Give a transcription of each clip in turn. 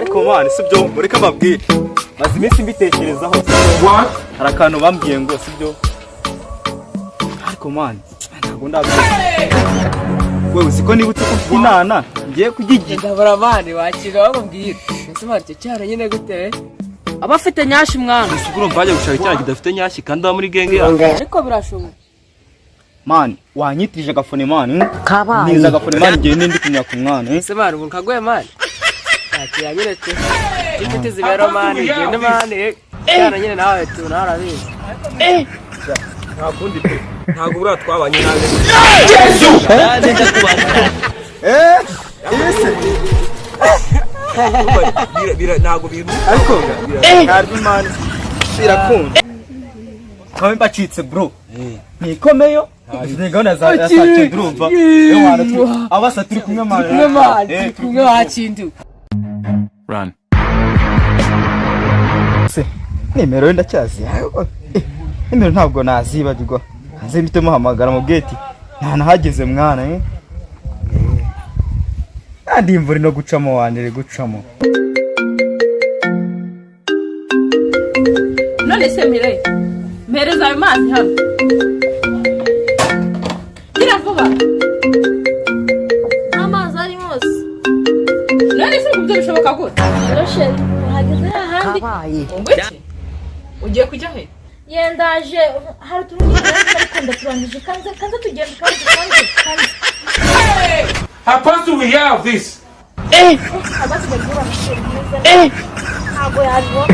ariko mani sibyo mureka babwire maze iminsi mbitekerezaho hari akantu bambwiye ngo sibyo ariko mani ntabwo ndabyumva wewe siko nibutse ko mfite inana ngiye kugigira ndabara mani wakira bamubwira ese marcyo cyara nyine gute abafite nyashi mwana siguro mbaje gushaka icyaha kidafite nyashi kandi aba muri genge yawe ariko birashoboka mani wanyitirije agafone mani niza agafone mani ngiye ndi kunyaka umwana ese mani ubu kagoye mani yakira nyine te ifite zibero mani gende mani cyara nyine nawe tu narabizi nta kundi pe ntago bura twabanye nawe Yesu nande ndakubaza bira ntago bintu ariko ntarbi mani birakunda kawe mbacitse bro nikomeyo nigona za sache drumva yo mwana tu abasa turi kumwe mani kumwe wakindu run se nimero ndacyazi nimero ntabwo nazibagirwa hanze mpite muhamagara mu gate nta nahageze mwana kandi imvura no gucamo wanire gucamo none se mire mpereza ayo mazi hano gira vuba amazi ari mose none se kubyo bishoboka gute rosheri uhageze ahandi ngwiki ugiye kujya he yendaje hari turundi ariko ndaturangije kanze tugenda kanze how fast do we have this abati bagura ntabwo yariho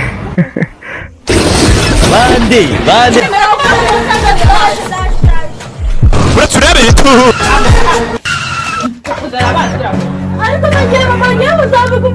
bande uraturebe tu kuzara abandi ariko nagiye muzavuga